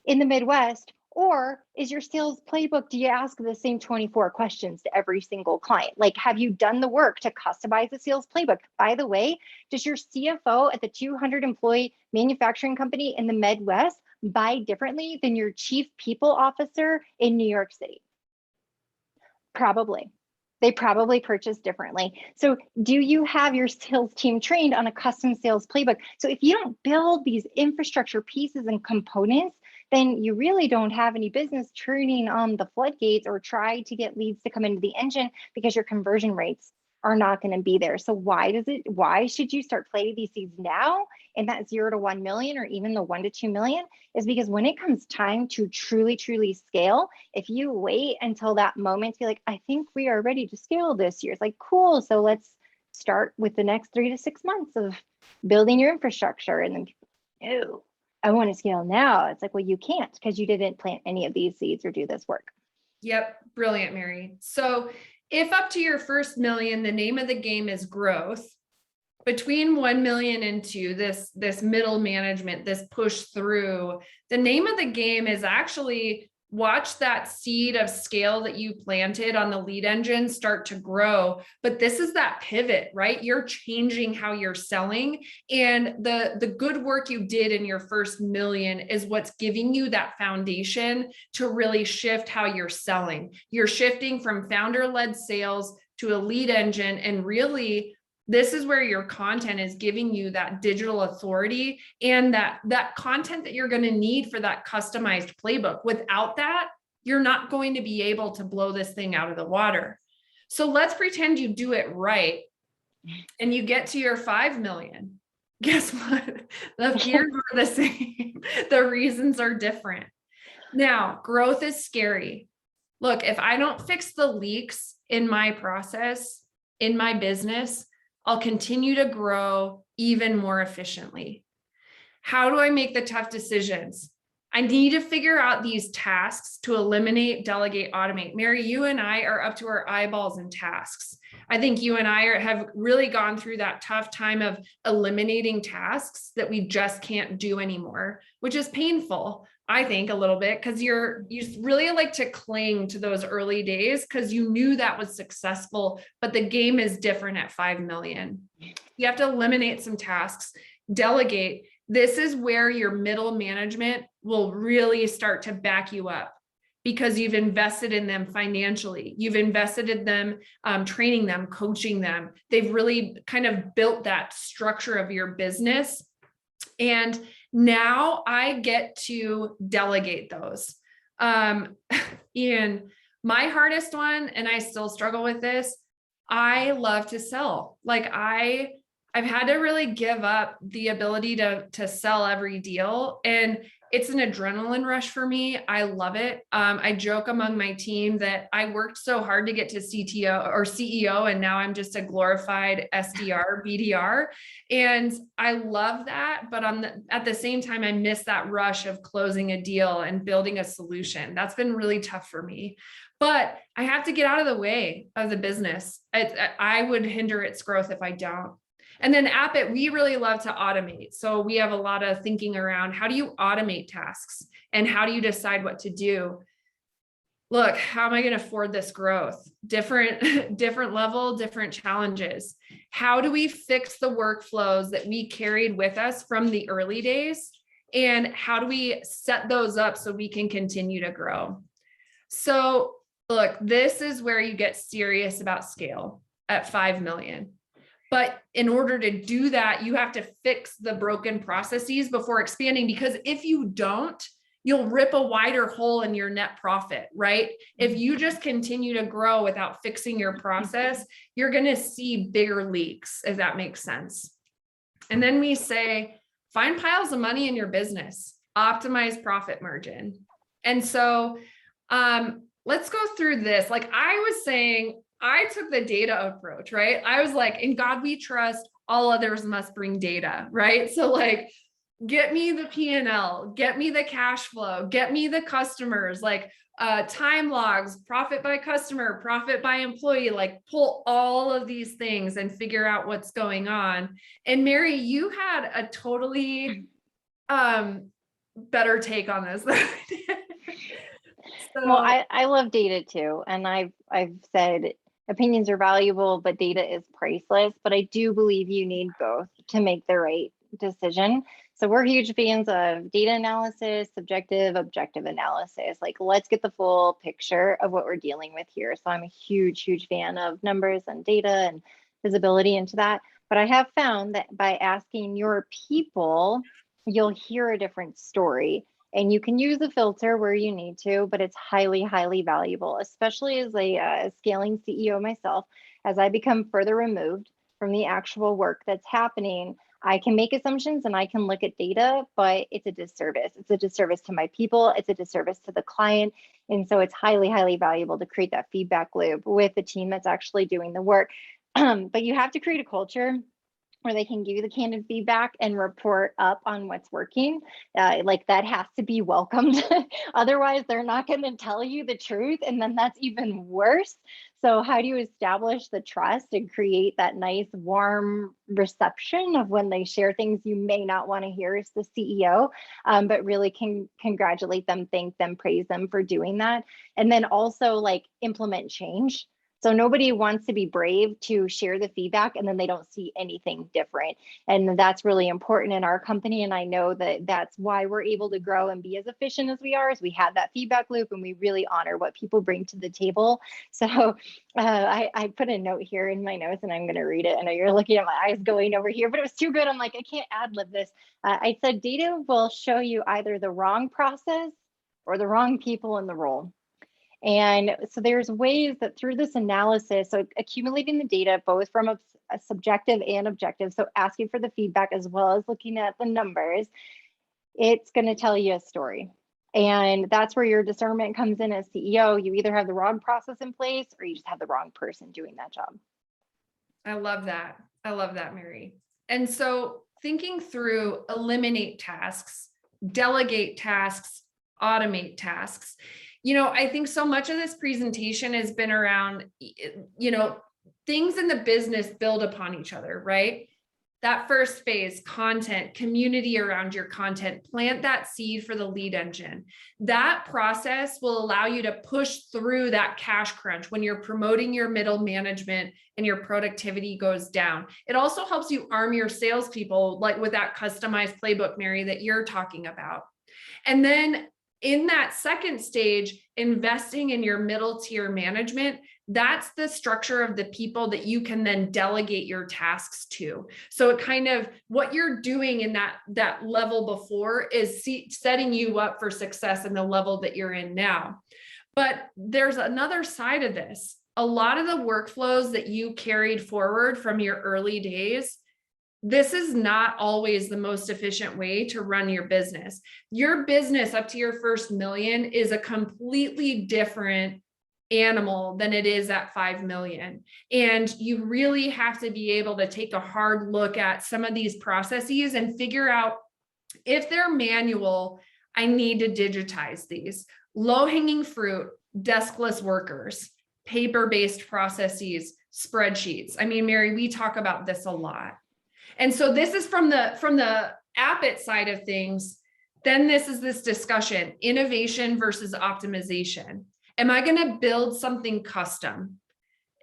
in the Midwest? Or is your sales playbook, do you ask the same 24 questions to every single client? Like, have you done the work to customize the sales playbook? By the way, does your CFO at the 200 employee manufacturing company in the Midwest buy differently than your chief people officer in New York City? Probably. They probably purchase differently. So do you have your sales team trained on a custom sales playbook? So if you don't build these infrastructure pieces and components, then you really don't have any business turning on the floodgates or try to get leads to come into the engine, because your conversion rates are not going to be there. So why should you start planting these seeds now in that 0 to 1 million or even the 1 to 2 million? Is because when it comes time to truly scale, if you wait until that moment to be like, I think we are ready to scale this year, it's like, cool, so let's start with the next 3 to 6 months of building your infrastructure. And then, ew, I want to scale now. It's like, well, you can't because you didn't plant any of these seeds or do this work. Yep. Brilliant, Mary. So if up to your first million, the name of the game is growth, between 1 million and 2, this middle management, this push through, the name of the game is actually watch that seed of scale that you planted on the lead engine start to grow. But this is that pivot, right? You're changing how you're selling. And the good work you did in your first million is what's giving you that foundation to really shift how you're selling. You're shifting from founder-led sales to a lead engine, and really this is where your content is giving you that digital authority and that content that you're going to need for that customized playbook. Without that, you're not going to be able to blow this thing out of the water. So let's pretend you do it right and you get to your 5 million. Guess what? The fears are the same. The reasons are different. Now, growth is scary. Look, if I don't fix the leaks in my process, in my business, I'll continue to grow even more efficiently. How do I make the tough decisions? I need to figure out these tasks to eliminate, delegate, automate. Mary, you and I are up to our eyeballs in tasks. I think you and I have really gone through that tough time of eliminating tasks that we just can't do anymore, which is painful, I think, a little bit, because you really like to cling to those early days because you knew that was successful, but the game is different at 5 million. You have to eliminate some tasks, delegate. This is where your middle management will really start to back you up because you've invested in them financially. You've invested in them, training them, coaching them. They've really kind of built that structure of your business. And now I get to delegate those. Ian, my hardest one, and I still struggle with this, I love to sell. Like I've had to really give up the ability to sell every deal. And it's an adrenaline rush for me. I love it. I joke among my team that I worked so hard to get to CTO or CEO, and now I'm just a glorified SDR, BDR. And I love that. But at the same time, I miss that rush of closing a deal and building a solution. That's been really tough for me. But I have to get out of the way of the business. I would hinder its growth if I don't. And then Appit, we really love to automate. So we have a lot of thinking around how do you automate tasks and how do you decide what to do? Look, how am I going to afford this growth? Different level, different challenges. How do we fix the workflows that we carried with us from the early days? And how do we set those up so we can continue to grow? So Look, this is where you get serious about scale at 5 million. But in order to do that, you have to fix the broken processes before expanding, because if you don't, you'll rip a wider hole in your net profit, right? If you just continue to grow without fixing your process, you're going to see bigger leaks, if that makes sense. And then we say, find piles of money in your business, optimize profit margin. And so let's go through this. Like I was saying, I took the data approach, right? I was like, in God we trust, all others must bring data, right? So like, get me the P&L, get me the cash flow, get me the customers, like time logs, profit by customer, profit by employee, like pull all of these things and figure out what's going on. And Mary, you had a totally better take on this. So, Well, I love data too. And I've said opinions are valuable, but data is priceless. But I do believe you need both to make the right decision. So we're huge fans of data analysis, subjective, objective analysis. Like, let's get the full picture of what we're dealing with here. So I'm a huge fan of numbers and data and visibility into that. But I have found that by asking your people, you'll hear a different story. And you can use a filter where you need to, but it's highly valuable, especially as a scaling CEO myself. As I become further removed from the actual work that's happening, I can make assumptions and I can look at data, but it's a disservice. It's a disservice to my people. It's a disservice to the client. And so it's highly valuable to create that feedback loop with the team that's actually doing the work. But you have to create a culture where they can give you the candid feedback and report up on what's working. Like that has to be welcomed. Otherwise, they're not going to tell you the truth. And then that's even worse. So how do you establish the trust and create that nice, warm reception of when they share things you may not want to hear as the CEO, but really can congratulate them, thank them, praise them for doing that. And then also like implement change. So nobody wants to be brave to share the feedback and then they don't see anything different. And that's really important in our company. And I know that that's why we're able to grow and be as efficient as we are, as we have that feedback loop and we really honor what people bring to the table. So I put a note here in my notes and I'm going to read it. I know you're looking at my eyes going over here, but it was too good. I'm like, I can't ad lib this. I said data will show you either the wrong process or the wrong people in the role. And so there's ways that through this analysis, so accumulating the data, both from a subjective and objective, so asking for the feedback as well as looking at the numbers, it's going to tell you a story. And that's where your discernment comes in as CEO. You either have the wrong process in place or you just have the wrong person doing that job. I love that. I love that, Mary. And so thinking through eliminate tasks, delegate tasks, automate tasks. You know, I think so much of this presentation has been around, you know, things in the business build upon each other, right? That first phase, content, community around your content, plant that seed for the lead engine. That process will allow you to push through that cash crunch when you're promoting your middle management and your productivity goes down. It also helps you arm your salespeople, like with that customized playbook, Mary, that you're talking about. And then in that second stage, investing in your middle tier management, that's the structure of the people that you can then delegate your tasks to. So it kind of what you're doing in that level before is setting you up for success in the level that you're in now. But there's another side of this. A lot of the workflows that you carried forward from your early days, this is not always the most efficient way to run your business. Your business up to your first million is a completely different animal than it is at 5 million. And you really have to be able to take a hard look at some of these processes and figure out if they're manual, I need to digitize these. Low-hanging fruit, deskless workers, paper-based processes, spreadsheets. I mean, Mary, we talk about this a lot. And so this is from the Appet side of things. Then this is this discussion, innovation versus optimization. Am I going to build something custom?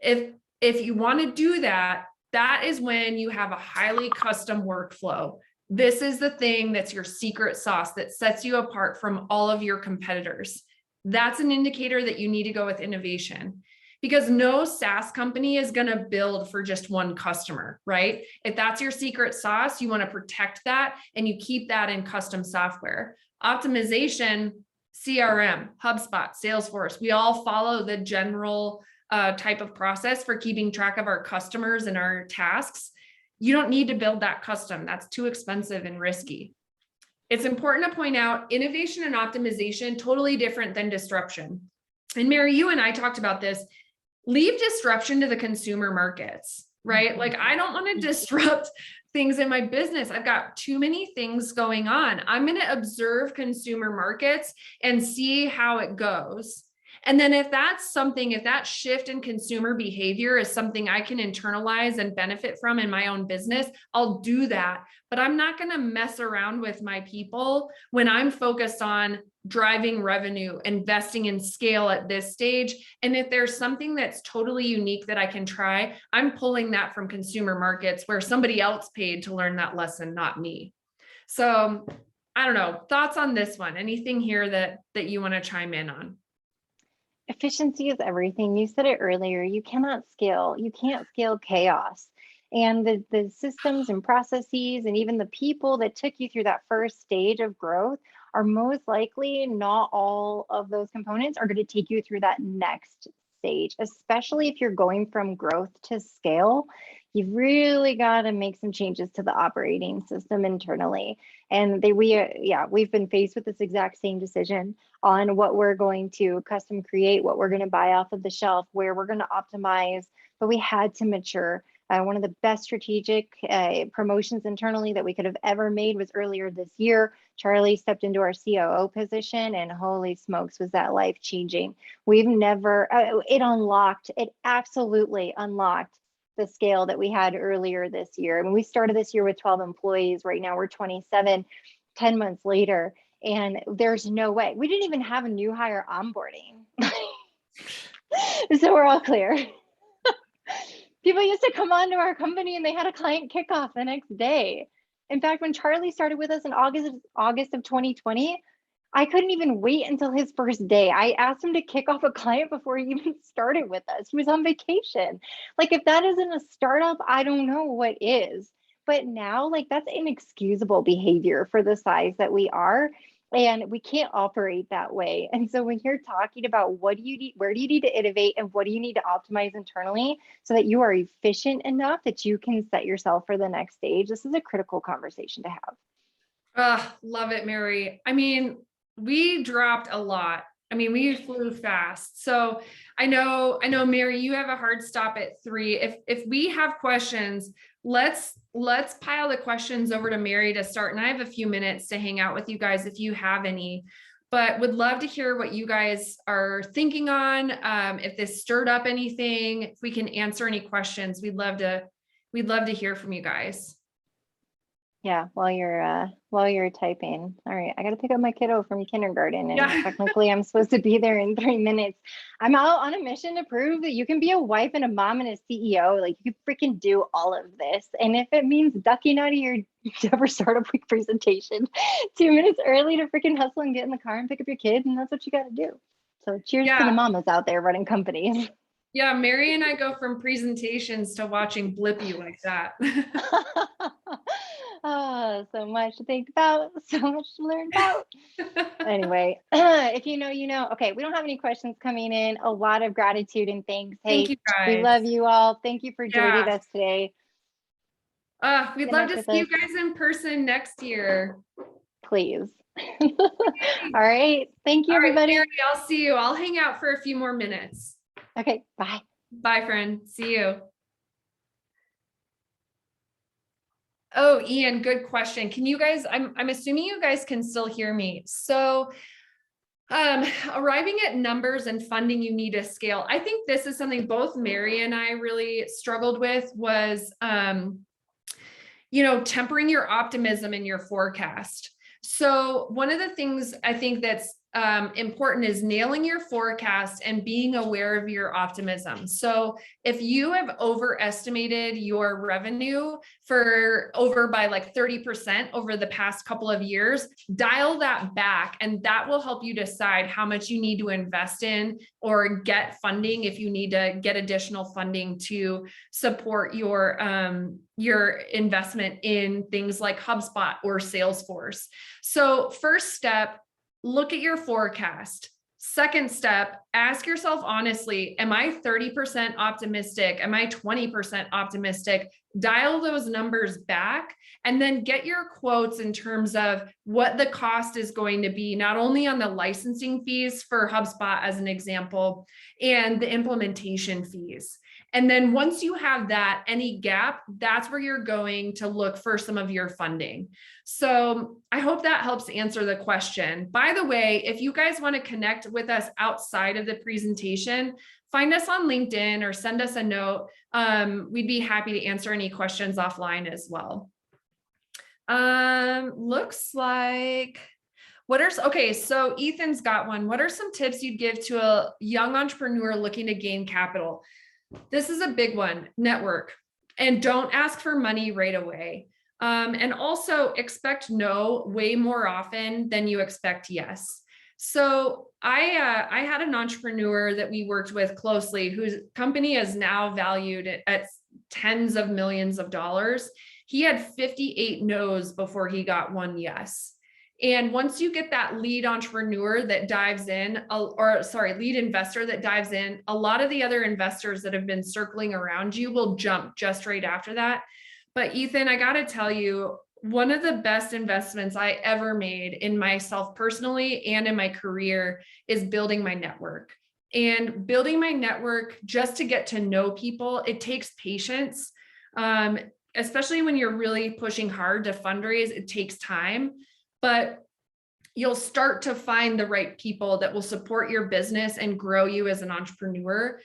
If you want to do that, that is when you have a highly custom workflow. This is the thing that's your secret sauce that sets you apart from all of your competitors. that's an indicator that you need to go with innovation, because no SaaS company is going to build for just one customer, right? If that's your secret sauce, you want to protect that and you keep that in custom software. Optimization, CRM, HubSpot, Salesforce, we all follow the general type of process for keeping track of our customers and our tasks. You don't need to build that custom. That's too expensive and risky. It's important to point out innovation and optimization, totally different than disruption. And Mary, you and I talked about this. Leave disruption to the consumer markets, right? Like, I don't want to disrupt things in my business. I've got too many things going on. I'm going to observe consumer markets and see how it goes. And then if that's something, if that shift in consumer behavior is something I can internalize and benefit from in my own business, I'll do that. But I'm not going to mess around with my people when I'm focused on driving revenue, investing in scale at this stage. And if there's something that's totally unique that I can try, I'm pulling that from consumer markets where somebody else paid to learn that lesson, not me. So I don't know, thoughts on this one? Anything here that you want to chime in on? Efficiency is everything. You said it earlier. You cannot scale. You can't scale chaos. And the systems and processes and even the people that took you through that first stage of growth are most likely, not all of those components are going to take you through that next stage, especially if you're going from growth to scale. You've really got to make some changes to the operating system internally. And we've been faced with this exact same decision on what we're going to custom create, what we're going to buy off of the shelf, where we're going to optimize, but we had to mature. One of the best strategic promotions internally that we could have ever made was earlier this year. Charlie stepped into our COO position, and holy smokes, was that life changing. It absolutely unlocked the scale that we had earlier this year. I mean, we started this year with 12 employees. Right now we're 27, 10 months later, and there's no way. We didn't even have a new hire onboarding. So we're all clear. People used to come onto our company and they had a client kickoff the next day. In fact, when Charlie started with us in August of 2020, I couldn't even wait until his first day. I asked him to kick off a client before he even started with us. He was on vacation. Like, if that isn't a startup, I don't know what is. But now, like, that's inexcusable behavior for the size that we are. And we can't operate that way. And so when you're talking about what do you need, where do you need to innovate, and what do you need to optimize internally so that you are efficient enough that you can set yourself for the next stage, this is a critical conversation to have. Love it, Mary. I mean, we dropped a lot. I mean, we flew fast. So I know, Mary, you have a hard stop at 3. If we have questions, let's pile the questions over to Mary to start. And I have a few minutes to hang out with you guys if you have any, but would love to hear what you guys are thinking on. If this stirred up anything, if we can answer any questions, we'd love to hear from you guys. Yeah, while you're typing. All right, I got to pick up my kiddo from kindergarten, and technically I'm supposed to be there in 3 minutes. I'm out on a mission to prove that you can be a wife and a mom and a CEO. Like, you can freaking do all of this. And if it means ducking out of your Denver Startup Week presentation 2 minutes early to freaking hustle and get in the car and pick up your kid, and that's what you got to do. So cheers to the mamas out there running companies. Yeah, Mary and I go from presentations to watching Blippi like that. Oh, so much to think about, so much to learn about. Anyway, if you know, you know. Okay, we don't have any questions coming in. A lot of gratitude and thanks. Hey, thank you guys. We love you all. Thank you for joining us today. We'd love to see you guys in person next year. Please. All right. Thank you, everybody. Mary, I'll see you. I'll hang out for a few more minutes. Okay, bye. Bye, friend. See you. Oh, Ian, good question. Can you guys, I'm assuming you guys can still hear me. So arriving at numbers and funding you need to scale. I think this is something both Mary and I really struggled with was, tempering your optimism in your forecast. So one of the things I think that's important is nailing your forecast and being aware of your optimism. So if you have overestimated your revenue by like 30% over the past couple of years, dial that back, and that will help you decide how much you need to invest in or get funding if you need to get additional funding to support your investment in things like HubSpot or Salesforce. So first step, look at your forecast. Second step, ask yourself honestly, am I 30% optimistic? Am I 20% optimistic? Dial those numbers back and then get your quotes in terms of what the cost is going to be, not only on the licensing fees for HubSpot as an example, and the implementation fees. And then once you have that, any gap, that's where you're going to look for some of your funding. So I hope that helps answer the question. By the way, if you guys want to connect with us outside of the presentation, find us on LinkedIn or send us a note. We'd be happy to answer any questions offline as well. Looks like, okay, so Ethan's got one. What are some tips you'd give to a young entrepreneur looking to gain capital? This is a big one, network, and don't ask for money right away. And also expect no way more often than you expect yes. So I had an entrepreneur that we worked with closely whose company is now valued at tens of millions of dollars. He had 58 no's before he got one yes. And once you get that lead entrepreneur that dives in, lead investor that dives in, a lot of the other investors that have been circling around you will jump just right after that. But Ethan, I got to tell you, one of the best investments I ever made in myself personally and in my career is building my network. And building my network just to get to know people, it takes patience. Especially when you're really pushing hard to fundraise, it takes time. But you'll start to find the right people that will support your business and grow you as an entrepreneur.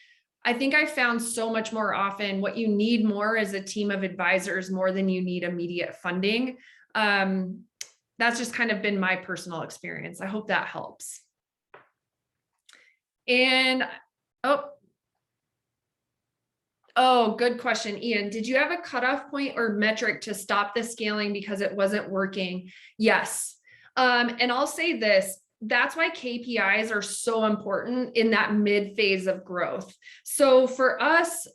I think I found so much more often what you need more is a team of advisors more than you need immediate funding. That's just kind of been my personal experience. I hope that helps. And, oh, good question, Ian. Did you have a cutoff point or metric to stop the scaling because it wasn't working? Yes. And I'll say this, that's why KPIs are so important in that mid phase of growth. So for us,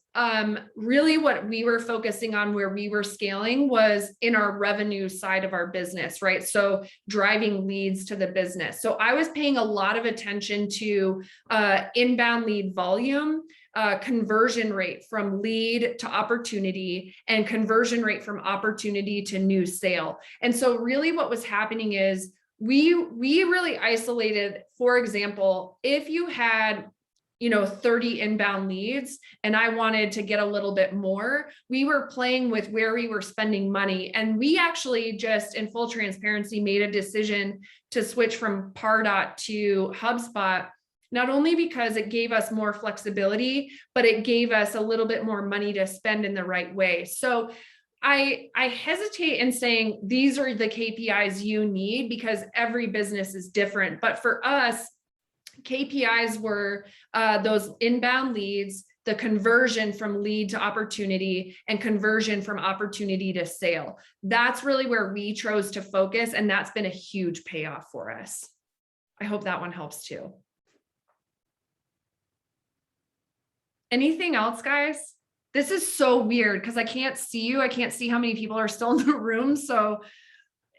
really what we were focusing on where we were scaling was in our revenue side of our business, right? So driving leads to the business. So I was paying a lot of attention to inbound lead volume, conversion rate from lead to opportunity, and conversion rate from opportunity to new sale. And so really what was happening is we really isolated, for example, if you had 30 inbound leads and I wanted to get a little bit more, we were playing with where we were spending money. And we actually just, in full transparency, made a decision to switch from Pardot to HubSpot, not only because it gave us more flexibility, but it gave us a little bit more money to spend in the right way. So I hesitate in saying these are the KPIs you need because every business is different. But for us, KPIs were those inbound leads, the conversion from lead to opportunity, and conversion from opportunity to sale. That's really where we chose to focus, and that's been a huge payoff for us. I hope that one helps too. Anything else, guys? This is so weird because I can't see you. I can't see how many people are still in the room. So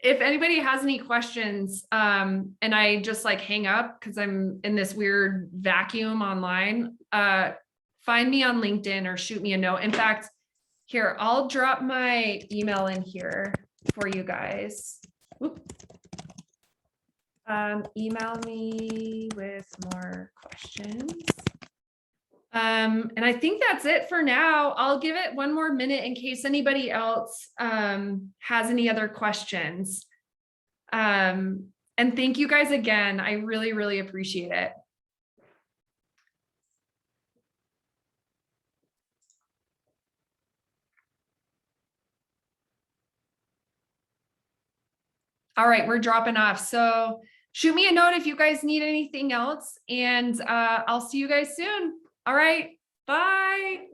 if anybody has any questions, and I just like hang up because I'm in this weird vacuum online, find me on LinkedIn or shoot me a note. In fact, here, I'll drop my email in here for you guys. Email me with more questions. And I think that's it for now. I'll give it one more minute in case anybody else has any other questions. And thank you guys again. I really, really appreciate it. All right, we're dropping off. So shoot me a note if you guys need anything else, and I'll see you guys soon. All right, bye.